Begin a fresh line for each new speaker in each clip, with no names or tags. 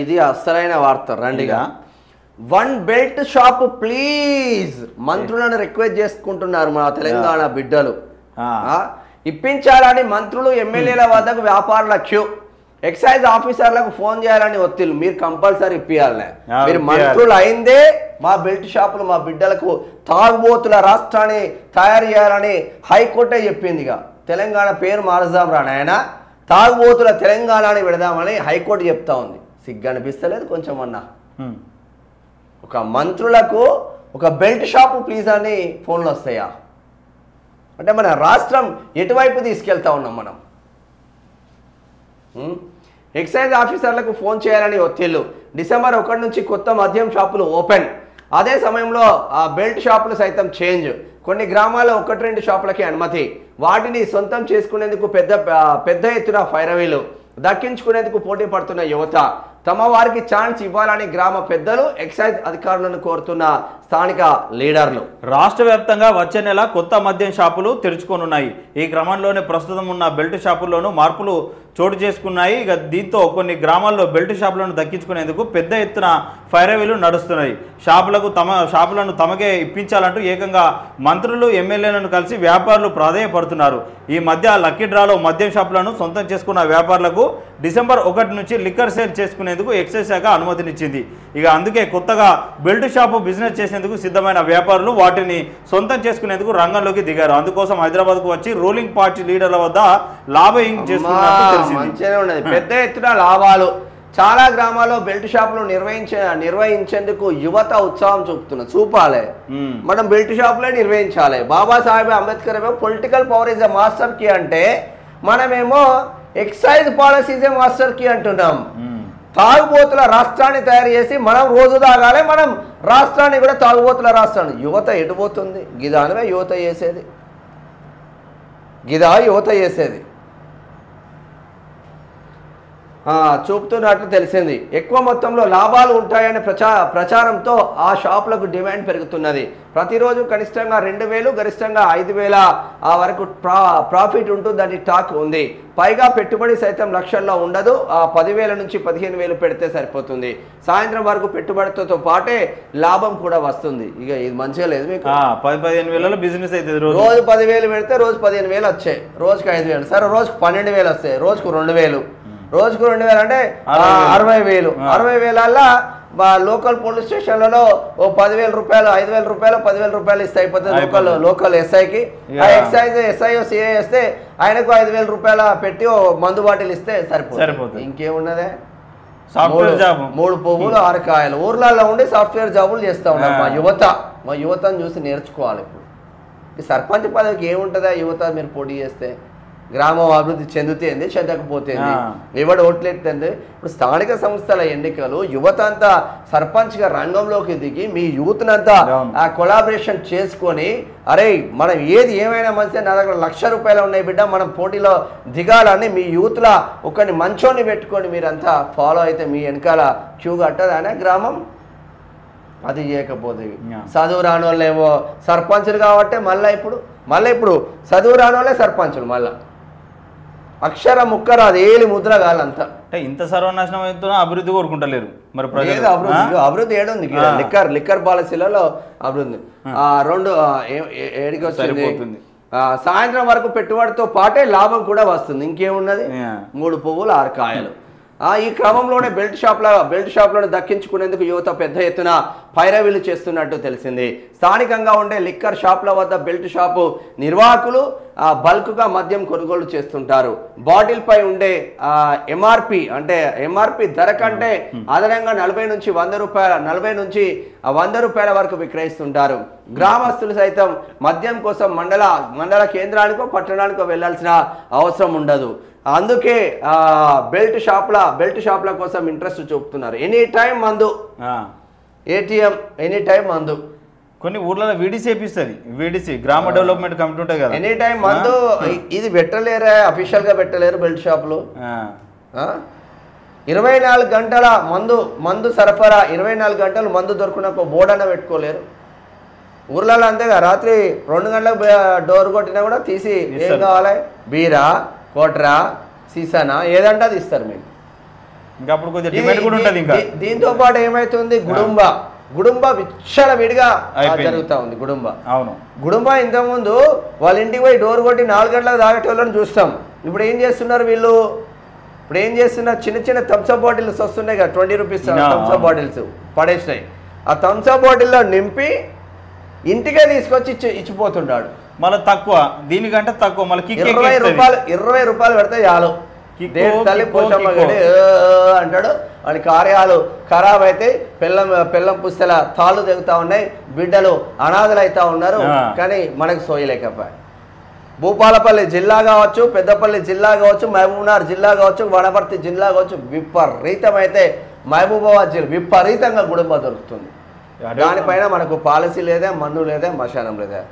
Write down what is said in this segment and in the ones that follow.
ఇది అసలైన వార్త రండిగా. వన్ బెల్ట్ షాప్ ప్లీజ్ మంత్రులను రిక్వెస్ట్ చేసుకుంటున్నారు మన తెలంగాణ బిడ్డలు. ఇప్పించాలని మంత్రులు ఎమ్మెల్యేల వద్దకు వ్యాపారుల క్యూ. ఎక్సైజ్ ఆఫీసర్లకు ఫోన్ చేయాలని ఒత్తిళ్ళు. మీరు కంపల్సరీ ఇప్పియాలనే. మీరు మంత్రులు అయిందే మా బెల్ట్ షాపులు మా బిడ్డలకు తాగుబోతుల రాష్ట్రాన్ని తయారు చేయాలని హైకోర్టే చెప్పిందిగా. తెలంగాణ పేరు మారుదాం రా నాయన, తాగుబోతుల తెలంగాణని పెడదామని హైకోర్టు చెప్తా ఉంది. సిగ్గు అనిపిస్తలేదు కొంచెం అన్నా? ఒక మంత్రులకు ఒక బెల్ట్ షాపు ప్లీజ్ అని ఫోన్లు వస్తాయా? అంటే మన రాష్ట్రం ఎటువైపు తీసుకెళ్తా ఉన్నాం మనం? ఎక్సైజ్ ఆఫీసర్లకు ఫోన్ చేయాలని ఒత్తిళ్లు. డిసెంబర్ 1 నుంచి కొత్త మద్యం షాపులు ఓపెన్. అదే సమయంలో ఆ బెల్ట్ షాపులు సైతం చేంజ్. కొన్ని గ్రామాల్లో 1-2 షాపులకి అనుమతి. వాటిని సొంతం చేసుకునేందుకు పెద్ద ఎత్తున ఫైరవీలు. దక్కించుకునేందుకు పోటీ పడుతున్న యువత. తమ వారికి ఛాన్స్ ఇవ్వాలని గ్రామ పెద్దలు ఎక్సైజ్ అధికారులను కోరుతున్న స్థానిక లీడర్లు.
రాష్ట్ర వ్యాప్తంగా వచ్చే నెల కొత్త మద్యం షాపులు తెరుచుకోనున్నాయి. ఈ క్రమంలోనే ప్రస్తుతం ఉన్న బెల్ట్ షాపుల్లోనూ మార్పులు చోటు చేసుకున్నాయి. ఇక దీంతో కొన్ని గ్రామాల్లో బెల్ట్ షాపులను దక్కించుకునేందుకు పెద్ద ఎత్తున ఫైరవీలు నడుస్తున్నాయి. షాపులను తమకే ఇప్పించాలంటూ ఏకంగా మంత్రులు ఎమ్మెల్యేలను కలిసి వ్యాపారులు ప్రాధేయపడుతున్నారు. ఈ మధ్య లక్కీ డ్రాలో మద్యం షాపులను సొంతం చేసుకున్న వ్యాపారులకు డిసెంబర్ 1 నుంచి లిక్కర్ సేల్ చేసుకునేందుకు ఎక్సైజ్ శాఖ అనుమతినిచ్చింది. ఇక అందుకే కొత్తగా బెల్ట్ షాపు బిజినెస్ చేసేందుకు సిద్ధమైన వ్యాపారులు వాటిని సొంతం చేసుకునేందుకు రంగంలోకి దిగారు. అందుకోసం హైదరాబాద్కు వచ్చి రూలింగ్ పార్టీ లీడర్ల వద్ద లాబింగ్ చేస్తున్నట్టు తెలిసింది.
పెద్ద ఎత్తున లాభాలు. చాలా గ్రామాల్లో బెల్ట్ షాపులు నిర్వహించేందుకు యువత ఉత్సాహం చూపాలి. మనం బెల్ట్ షాపులే నిర్వహించాలి. బాబాసాహెబ్ అంబేద్కర్ ఏమో political power is a master key అంటే, మనమేమో ఎక్సైజ్ పాలసీసే మాస్టర్ కీ అంటున్నాం. తాగుబోతుల రాష్ట్రాన్ని తయారు చేసి మనం రోజు తాగాలి, మనం రాష్ట్రాన్ని కూడా తాగుబోతుల రాష్ట్రాన్ని. యువత ఎటుపోతుంది? గిదానివే యువత చేసేది చూపుతున్నట్లు తెలిసింది. ఎక్కువ మొత్తంలో లాభాలు ఉంటాయనే ప్రచారంతో ఆ షాపులకు డిమాండ్ పెరుగుతున్నది. ప్రతిరోజు కనిష్టంగా 2,000 గరిష్టంగా 5,000 వరకు ప్రాఫిట్ ఉంటుందని టాక్ ఉంది. పైగా పెట్టుబడి సైతం లక్షల్లో ఉండదు. 10,000 నుంచి 15,000 పెడితే సరిపోతుంది. సాయంత్రం వరకు పెట్టుబడితో పాటే లాభం కూడా వస్తుంది. ఇక ఇది మంచిగా లేదు మీకు.
10-15 వేలలో బిజినెస్ అవుతుంది.
రోజు 10,000 పెడితే రోజు 15,000 వచ్చాయి. రోజుకి 5,000 సరే, రోజుకు 12,000 వస్తాయి. రోజుకు 2,000. రోజుకు 2,000 అంటే 60,000. 60,000 లోకల్ పోలీస్ స్టేషన్లలో ఓ 10,000 రూపాయలు, 5,000 రూపాయలు, 10,000 రూపాయలు ఇస్తే అయిపోతుంది. లోకల్ ఎస్ఐకి. ఆ ఎస్ఐఓ సిఐ వేస్తే ఆయనకు 5,000 రూపాయల పెట్టి ఓ మందు బాటిల్ ఇస్తే సరిపోతుంది. ఇంకేమున్నదే?
సాఫ్ట్వేర్ జాబ్
3 పువ్వులు 6 కాయలు. ఊర్లలో ఉండి సాఫ్ట్వేర్ జాబులు చేస్తూ ఉన్నారు మా యువతను చూసి నేర్చుకోవాలి. ఇప్పుడు ఈ సర్పంచ్ పదవికి ఏముంటుందా యువత? మీరు పోటీ చేస్తే గ్రామం అభివృద్ధి చెందుతేంది, చెందకపోతేంది, ఎవడు ఓట్లెట్టింది? ఇప్పుడు స్థానిక సంస్థల ఎన్నికలు యువత అంతా సర్పంచ్గా రంగంలోకి దిగి మీ యూత్నంతా ఆ కొలాబరేషన్ చేసుకొని, అరే మనం ఏమైనా మంచిగా నా దగ్గర 1,00,000 రూపాయలు ఉన్నాయి బిడ్డ, మనం పోటీలో దిగాలని మీ యూత్లో ఒకరిని మంచోని పెట్టుకొని మీరంతా ఫాలో అయితే మీ వెనకాల క్యూ కట్టదానే గ్రామం. అది చేయకపోతే చదువు రాని వాళ్ళేమో సర్పంచులు కాబట్టి మళ్ళీ ఇప్పుడు చదువు రాని వాళ్ళే సర్పంచులు. మళ్ళీ అక్షర ముక్కర అది ఏలి ముద్ర కాలంతా.
అంటే ఇంత సర్వనాశనం అవుతున్నా అభివృద్ధి కోరుకుంటలేరు మరి ప్రజలు.
అభివృద్ధి ఏడుంది? లిక్కర్ పాలసీలలో అభివృద్ధి 2 ఏడికి వచ్చింది. సాయంత్రం వరకు పెట్టుబడితో పాటే లాభం కూడా వస్తుంది. ఇంకేమున్నది? 3 పువ్వులు 6 కాయలు. ఈ క్రమంలోనే బెల్ట్ షాప్లను దక్కించుకునేందుకు యువత పెద్ద ఎత్తున పైరవీలు చేస్తున్నట్టు తెలిసింది. స్థానికంగా ఉండే లిక్కర్ షాపుల వద్ద బెల్ట్ షాపు నిర్వాహకులు బల్క్గా మద్యం కొనుగోలు చేస్తుంటారు. బాటిల్పై ఉండే ఎంఆర్పి ధర కంటే అదనంగా 40 నుంచి 100 రూపాయల వరకు విక్రయిస్తుంటారు. గ్రామస్తులు సైతం మద్యం కోసం మండల కేంద్రానికో పట్టణానికో వెళ్లాల్సిన అవసరం ఉండదు. అందుకే బెల్ట్ షాప్ల కోసం ఇంట్రెస్ట్ చూపుతున్నారు. ఎనీ టైం మందు, ఏటీఎం ఎనీ టైం మందు.
కొన్ని ఊర్లలో వీడిసి చేపిస్తుంది. వీడిసి గ్రామ డెవలప్మెంట్ కమిటీ ఉంటుంది కదా,
ఎనీ టైం మందు. ఇది పెట్టలేరా? అఫీషియల్గా పెట్టలేరు బెల్ట్ షాపులు. 24 గంటల మందు సరఫరా. 24 గంటలు మందు దొరుకున్న బోర్డు అన్న పెట్టుకోలేరు ఊర్లలో. అంతేగా రాత్రి 2 గంటలకు డోర్ కొట్టినా కూడా తీసి ఏం కావాలి, బీరా, కోట్రా, సీసానా, ఏదంటే అది ఇస్తారు మీకు.
ఇంకా అప్పుడు కొంచెం డిమాండ్ కూడా ఉంటుంది. ఇంకా
దీంతో పాటు ఏమైతుంది, గుడుంబ విచ్చల విడిగా జరుగుతూ ఉంది.
అవును,
గుడుంబ ఇంతకుముందు వాళ్ళ ఇంటికి పోయి డోర్ కొట్టి 4 గంటలకు తాగేటోళ్ళని చూస్తాం. ఇప్పుడు ఏం చేస్తున్నారు వీళ్ళు, ఇప్పుడు ఏం చేస్తున్నారు, చిన్న చిన్న థమ్స్అప్ బాటిల్స్ వస్తున్నాయి కదా, 20 రూపీస్ థమ్స్అప్ బాటిల్స్ పడేసినాయి. ఆ థమ్స్అప్ బాటిల్లో నింపి ఇంటికే తీసుకొచ్చి ఇచ్చిపోతుంటాడు.
మళ్ళీ తక్కువ, దీనికంటే తక్కువ, మళ్ళీ
20 రూపాయలు పెడితే చాలు. తల్లి పోషమ్మ గడి అంటాడు. వాడి కార్యాలు ఖరాబ్ అయితే పిల్లం పుస్తల తాళ్ళు తెగుతా ఉన్నాయి, బిడ్డలు అనాథలు అవుతా ఉన్నారు. కానీ మనకు సోయలేకపోయాయి. భూపాలపల్లి జిల్లా కావచ్చు, పెద్దపల్లి జిల్లా కావచ్చు, మహబూబ్నగర్ జిల్లా కావచ్చు, వనపర్తి జిల్లా కావచ్చు, విపరీతమైతే మహబూబాబాద్ జిల్లా విపరీతంగా గుడుంబ దొరుకుతుంది. దానిపైన మనకు పాలసీ లేదా, మన్ను లేదా, మశానం లేదా.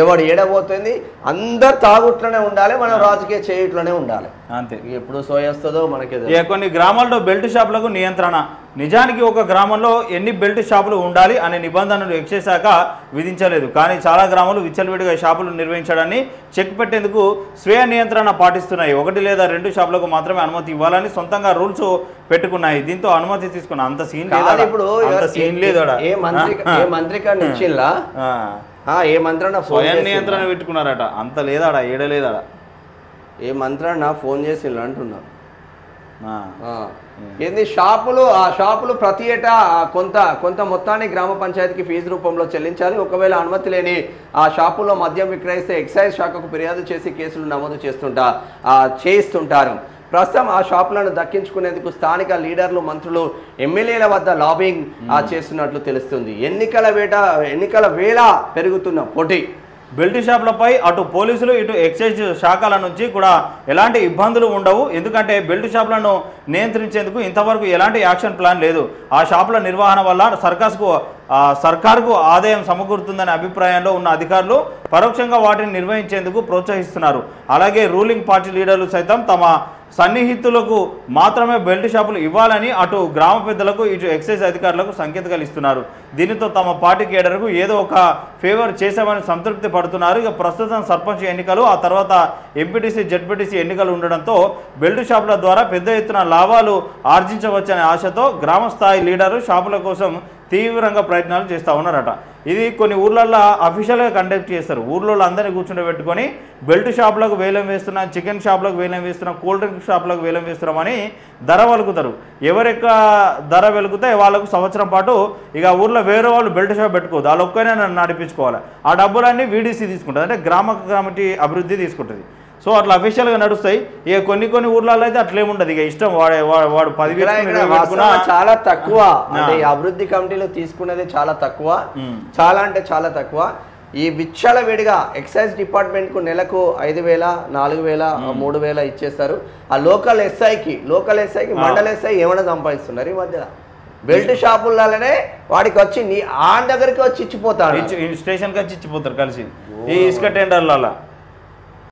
ఎవడు ఏడబోతుంది, అందరు తాగుట్లోనే ఉండాలి, మనం రాజకీయ చేయట్లోనే ఉండాలి.
అంతే.
ఎప్పుడు సోయేస్తుందో మనకి.
కొన్ని గ్రామాల్లో బెల్ట్ షాపులకు నియంత్రణ. నిజానికి ఒక గ్రామంలో ఎన్ని బెల్ట్ షాపులు ఉండాలి అనే నిబంధనలు ఎక్సైజ్ శాఖ విధించలేదు. కానీ చాలా గ్రామాలు విచ్చలవిడిగా షాపులు నిర్వహించడాన్ని చెక్ పెట్టేందుకు స్వీయ నియంత్రణ పాటిస్తున్నాయి. 1 లేదా 2 షాపులకు మాత్రమే అనుమతి ఇవ్వాలని సొంతంగా రూల్స్ పెట్టుకున్నాయి. దీంతో అనుమతి తీసుకున్న అంత సీన్ లేదు.
ఇప్పుడు ఏ మంత్రికాన్ని ఇచ్చిల్లా, ఏ మంత్రన్న
స్వయం నియంత్రణ పెట్టుకున్నారట, అంత లేదాడా, ఏడలేదాడా,
ఏ మంత్రన్న ఫోన్ చేసి అంటున్నా. ఏంది షాపులు, ఆ షాపులు ప్రతి ఏటా కొంత మొత్తాన్ని గ్రామ పంచాయతీకి ఫీజు రూపంలో చెల్లించాలి. ఒకవేళ అనుమతి లేని ఆ షాపుల్లో మద్యం విక్రయిస్తే ఎక్సైజ్ శాఖకు ఫిర్యాదు చేసి కేసులు నమోదు చేయిస్తుంటారు. ప్రస్తుతం ఆ షాపులను దక్కించుకునేందుకు స్థానిక లీడర్లు, మంత్రులు, ఎమ్మెల్యేల వద్ద లాబింగ్ చేస్తున్నట్లు తెలుస్తుంది. ఎన్నికల వేళ పెరుగుతున్న పోటీ.
బెల్ట్ షాపులపై అటు పోలీసులు ఇటు ఎక్సైజ్ శాఖల నుంచి కూడా ఎలాంటి ఇబ్బందులు ఉండవు. ఎందుకంటే బెల్ట్ షాపులను నియంత్రించేందుకు ఇంతవరకు ఎలాంటి యాక్షన్ ప్లాన్ లేదు. ఆ షాపుల నిర్వహణ వల్ల సర్కారుకు ఆదాయం సమకూరుతుందనే అభిప్రాయంలో ఉన్న అధికారులు పరోక్షంగా వాటిని నిర్వహించేందుకు ప్రోత్సహిస్తున్నారు. అలాగే రూలింగ్ పార్టీ లీడర్లు సైతం తమ సన్నిహితులకు మాత్రమే బెల్ట్ షాపులు ఇవ్వాలని అటు గ్రామ పెద్దలకు ఇటు ఎక్సైజ్ అధికారులకు సంకేతాలు ఇస్తున్నారు. దీనితో తమ పార్టీ కేడర్కు ఏదో ఒక ఫేవర్ చేశామని సంతృప్తి పడుతున్నారు. ఇక ప్రస్తుతం సర్పంచ్ ఎన్నికలు, ఆ తర్వాత ఎంపీటీసీ, జెడ్పీటీసీ ఎన్నికలు ఉండడంతో బెల్ట్ షాపుల ద్వారా పెద్ద ఎత్తున లాభాలు ఆర్జించవచ్చనే ఆశతో గ్రామ స్థాయి లీడరు షాపుల కోసం తీవ్రంగా ప్రయత్నాలు చేస్తూ ఉన్నారట. ఇది కొన్ని ఊర్లలో అఫీషియల్గా కండక్ట్ చేస్తారు. ఊర్లో అందరినీ కూర్చుండబెట్టుకొని బెల్ట్ షాపులకు వేలం వేస్తున్నాం, చికెన్ షాపులకు వేలం వేస్తున్నాం, కూల్ డ్రింక్ షాపులకు వేలం వేస్తున్నామని ధర వెలుగుతారు. ఎవరెక్క ధర వెలుగుతే వాళ్ళకు సంవత్సరం పాటు ఇక ఊర్లో వేరే వాళ్ళు బెల్ట్ షాప్ పెట్టుకోవద్దు, వాళ్ళు ఒక్కనే నడిపించుకోవాలి. ఆ డబ్బులన్నీ వీడీసీ తీసుకుంటుంది, అంటే గ్రామ కమిటీ అభివృద్ధి తీసుకుంటుంది. సో అట్లా అఫీషియల్గా నడుస్తాయి. ఇక కొన్ని ఊర్లలో అయితే అట్లేముండదు, ఇక ఇష్టం వాడు 10
చాలా తక్కువ. అంటే అభివృద్ధి కమిటీలు తీసుకునేది చాలా తక్కువ, చాలా అంటే చాలా తక్కువ. ఈ విచ్చల వేడిగా ఎక్సైజ్ డిపార్ట్మెంట్కు నెలకు 5,000, 4,000, 3,000 ఇచ్చేస్తారు. ఆ లోకల్ ఎస్ఐకి మండల ఎస్ఐ ఏమైనా సంపాదిస్తున్నారు ఈ మధ్య. బెల్ట్ షాపులనే వాడికి వచ్చి ఆ దగ్గరికి వచ్చి ఇచ్చిపోతాడు,
స్టేషన్కి వచ్చి ఇచ్చిపోతారు కలిసి ఈ ఇసుక టెండర్లలో.